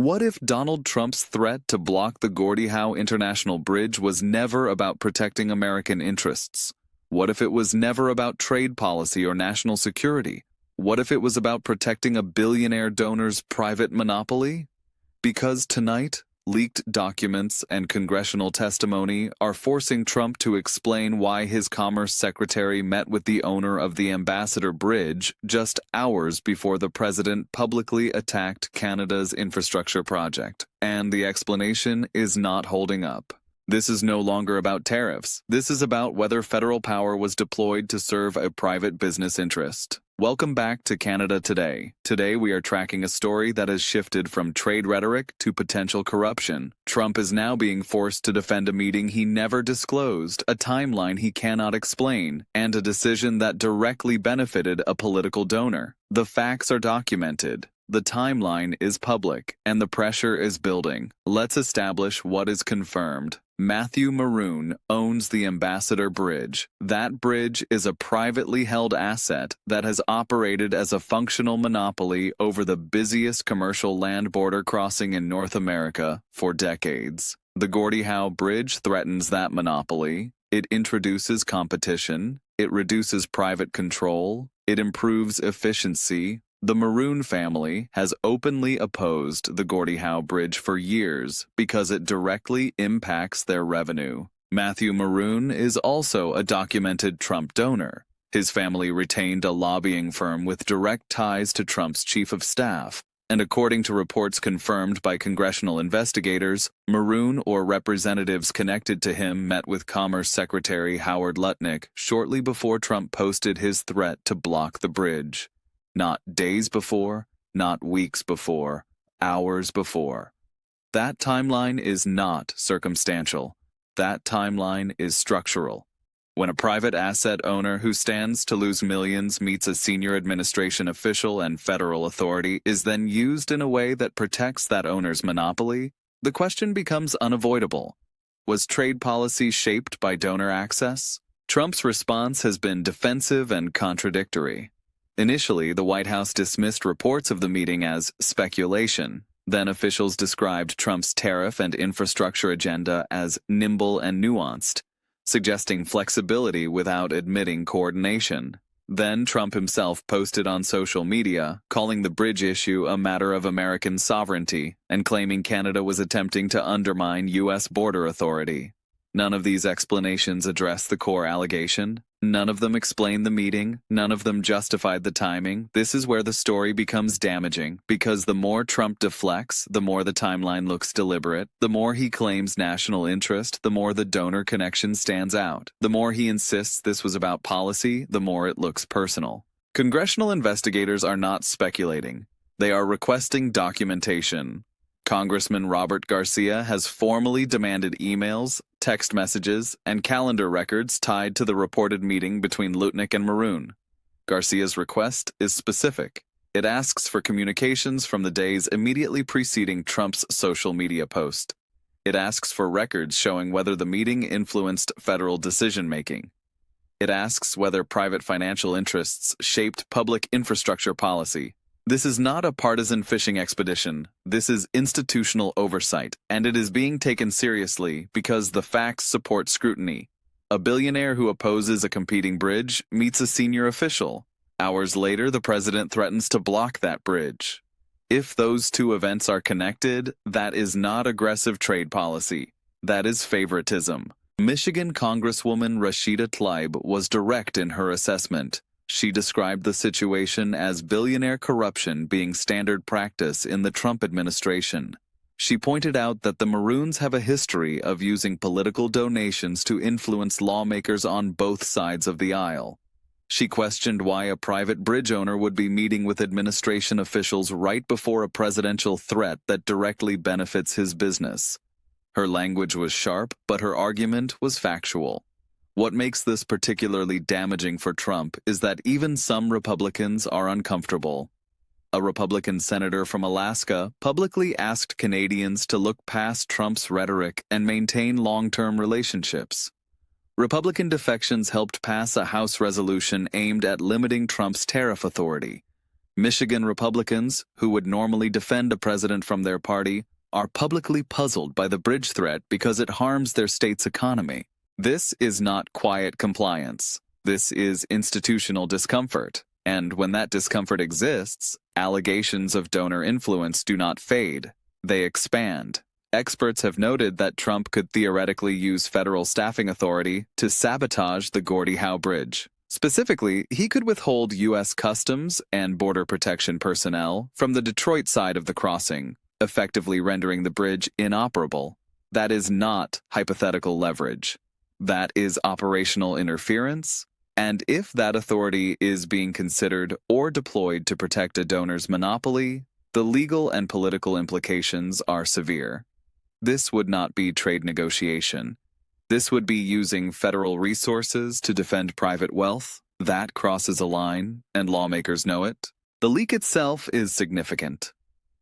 What if Donald Trump's threat to block the Gordie Howe International Bridge was never about protecting American interests? What if it was never about trade policy or national security? What if it was about protecting a billionaire donor's private monopoly? Because tonight, leaked documents and congressional testimony are forcing Trump to explain why his Commerce Secretary met with the owner of the Ambassador Bridge just hours before the president publicly attacked Canada's infrastructure project. And the explanation is not holding up. This is no longer about tariffs. This is about whether federal power was deployed to serve a private business interest. Welcome back to Canada Today. Today we are tracking a story that has shifted from trade rhetoric to potential corruption. Trump is now being forced to defend a meeting he never disclosed, a timeline he cannot explain, and a decision that directly benefited a political donor. The facts are documented. The timeline is public, and the pressure is building. Let's establish what is confirmed. Matthew Maroon owns the Ambassador Bridge. That bridge is a privately held asset that has operated as a functional monopoly over the busiest commercial land border crossing in North America for decades. The Gordie Howe Bridge threatens that monopoly. It introduces competition. It reduces private control. It improves efficiency. The Maroon family has openly opposed the Gordie Howe Bridge for years because it directly impacts their revenue. Matthew Maroon is also a documented Trump donor. His family retained a lobbying firm with direct ties to Trump's chief of staff, and according to reports confirmed by congressional investigators, Maroon or representatives connected to him met with Commerce Secretary Howard Lutnick shortly before Trump posted his threat to block the bridge. Not days before, not weeks before, hours before. That timeline is not circumstantial. That timeline is structural. When a private asset owner who stands to lose millions meets a senior administration official and federal authority is then used in a way that protects that owner's monopoly, the question becomes unavoidable. Was trade policy shaped by donor access? Trump's response has been defensive and contradictory. Initially, the White House dismissed reports of the meeting as speculation. Then officials described Trump's tariff and infrastructure agenda as nimble and nuanced, suggesting flexibility without admitting coordination. Then Trump himself posted on social media, calling the bridge issue a matter of American sovereignty and claiming Canada was attempting to undermine U.S. border authority. None of these explanations address the core allegation. None of them explain the meeting. None of them justified the timing. This is where the story becomes damaging, because the more Trump deflects, the more the timeline looks deliberate. The more he claims national interest, the more the donor connection stands out. The more he insists this was about policy, the more it looks personal. Congressional investigators are not speculating. They are requesting documentation. Congressman Robert Garcia has formally demanded emails, text messages, and calendar records tied to the reported meeting between Lutnick and Maroon. Garcia's request is specific. It asks for communications from the days immediately preceding Trump's social media post. It asks for records showing whether the meeting influenced federal decision-making. It asks whether private financial interests shaped public infrastructure policy. This is not a partisan fishing expedition. This is institutional oversight, and it is being taken seriously because the facts support scrutiny. A billionaire who opposes a competing bridge meets a senior official. Hours later, the president threatens to block that bridge. If those two events are connected, that is not aggressive trade policy. That is favoritism. Michigan Congresswoman Rashida Tlaib was direct in her assessment. She described the situation as billionaire corruption being standard practice in the Trump administration. She pointed out that the Maroons have a history of using political donations to influence lawmakers on both sides of the aisle. She questioned why a private bridge owner would be meeting with administration officials right before a presidential threat that directly benefits his business. Her language was sharp, but her argument was factual. What makes this particularly damaging for Trump is that even some Republicans are uncomfortable. A Republican senator from Alaska publicly asked Canadians to look past Trump's rhetoric and maintain long-term relationships. Republican defections helped pass a House resolution aimed at limiting Trump's tariff authority. Michigan Republicans, who would normally defend a president from their party, are publicly puzzled by the bridge threat because it harms their state's economy. This is not quiet compliance. This is institutional discomfort. And when that discomfort exists, allegations of donor influence do not fade. They expand. Experts have noted that Trump could theoretically use federal staffing authority to sabotage the Gordy-Howe Bridge. Specifically, he could withhold U.S. Customs and Border Protection personnel from the Detroit side of the crossing, effectively rendering the bridge inoperable. That is not hypothetical leverage. That is operational interference. And if that authority is being considered or deployed to protect a donor's monopoly, the legal and political implications are severe. This would not be trade negotiation. This would be using federal resources to defend private wealth. That crosses a line, and lawmakers know it. The leak itself is significant.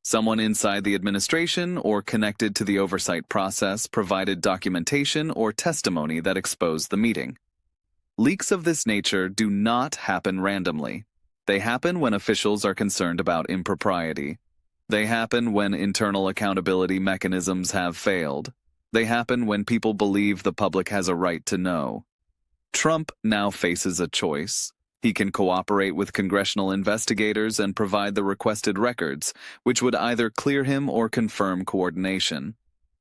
Someone inside the administration or connected to the oversight process provided documentation or testimony that exposed the meeting. Leaks of this nature do not happen randomly. They happen when officials are concerned about impropriety. They happen when internal accountability mechanisms have failed. They happen when people believe the public has a right to know. Trump now faces a choice. He can cooperate with congressional investigators and provide the requested records, which would either clear him or confirm coordination.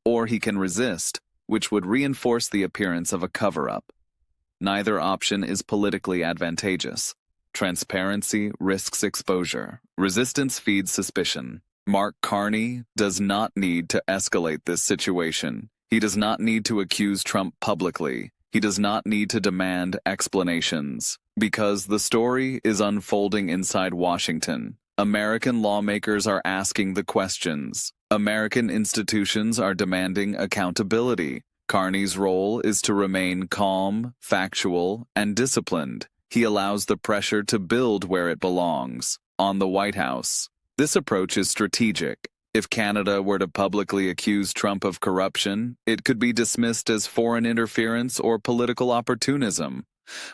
Or he can resist, which would reinforce the appearance of a cover-up. Neither option is politically advantageous. Transparency risks exposure. Resistance feeds suspicion. Mark Carney does not need to escalate this situation. He does not need to accuse Trump publicly. He does not need to demand explanations. Because the story is unfolding inside Washington. American lawmakers are asking the questions. American institutions are demanding accountability. Carney's role is to remain calm, factual, and disciplined. He allows the pressure to build where it belongs, on the White House. This approach is strategic. If Canada were to publicly accuse Trump of corruption, it could be dismissed as foreign interference or political opportunism.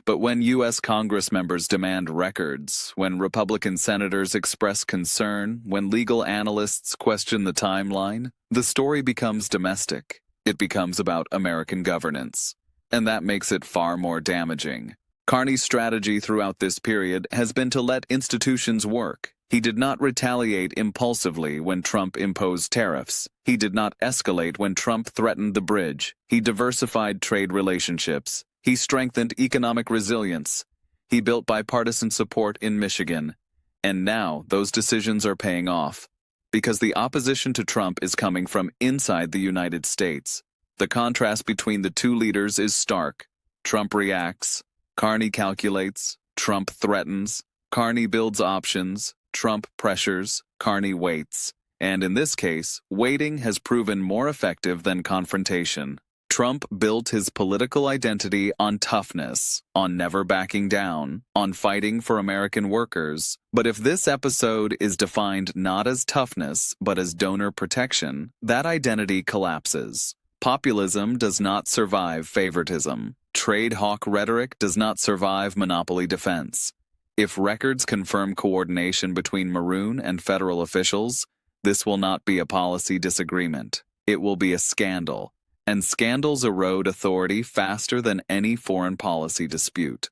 But when U.S. Congress members demand records, when Republican senators express concern, when legal analysts question the timeline, the story becomes domestic. It becomes about American governance. And that makes it far more damaging. Carney's strategy throughout this period has been to let institutions work. He did not retaliate impulsively when Trump imposed tariffs. He did not escalate when Trump threatened the bridge. He diversified trade relationships. He strengthened economic resilience. He built bipartisan support in Michigan. And now those decisions are paying off. Because the opposition to Trump is coming from inside the United States. The contrast between the two leaders is stark. Trump reacts. Carney calculates. Trump threatens. Carney builds options. Trump pressures. Carney waits. And in this case, waiting has proven more effective than confrontation. Trump built his political identity on toughness, on never backing down, on fighting for American workers. But if this episode is defined not as toughness, but as donor protection, that identity collapses. Populism does not survive favoritism. Trade hawk rhetoric does not survive monopoly defense. If records confirm coordination between Maroon and federal officials, this will not be a policy disagreement. It will be a scandal. And scandals erode authority faster than any foreign policy dispute.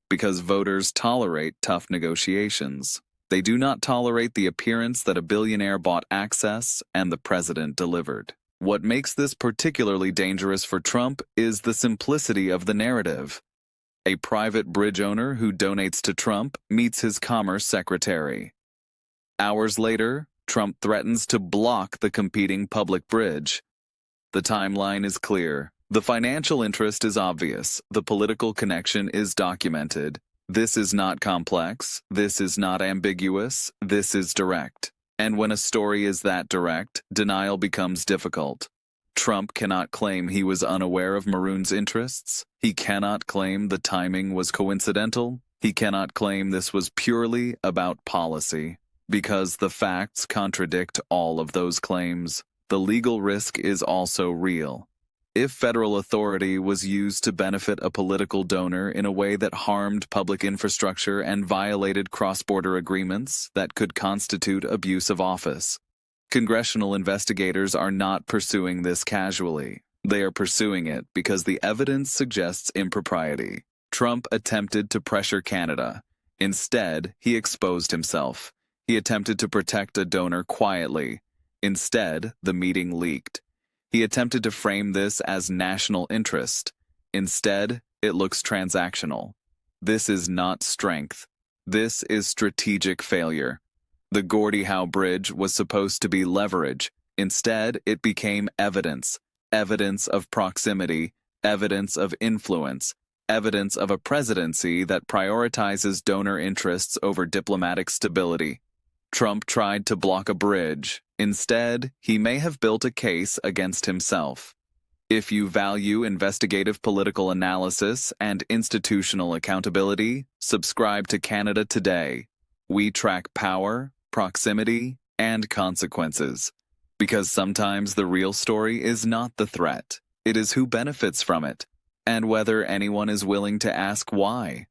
Because voters tolerate tough negotiations. They do not tolerate the appearance that a billionaire bought access and the president delivered. What makes this particularly dangerous for Trump is the simplicity of the narrative. A private bridge owner who donates to Trump meets his commerce secretary. Hours later, Trump threatens to block the competing public bridge. The timeline is clear. The financial interest is obvious. The political connection is documented. This is not complex. This is not ambiguous. This is direct. And when a story is that direct, denial becomes difficult. Trump cannot claim he was unaware of Maroon's interests. He cannot claim the timing was coincidental. He cannot claim this was purely about policy. Because the facts contradict all of those claims. The legal risk is also real. If federal authority was used to benefit a political donor in a way that harmed public infrastructure and violated cross-border agreements, that could constitute abuse of office. Congressional investigators are not pursuing this casually. They are pursuing it because the evidence suggests impropriety. Trump attempted to pressure Canada. Instead, he exposed himself. He attempted to protect a donor quietly. Instead, the meeting leaked. He attempted to frame this as national interest. Instead, it looks transactional. This is not strength. This is strategic failure. The Gordy Howe Bridge was supposed to be leverage. Instead, it became evidence. Evidence of proximity, evidence of influence, evidence of a presidency that prioritizes donor interests over diplomatic stability. Trump tried to block a bridge. Instead, he may have built a case against himself. If you value investigative political analysis and institutional accountability, subscribe to Canada Today. We track power, proximity, and consequences. Because sometimes the real story is not the threat. It is who benefits from it, and whether anyone is willing to ask why.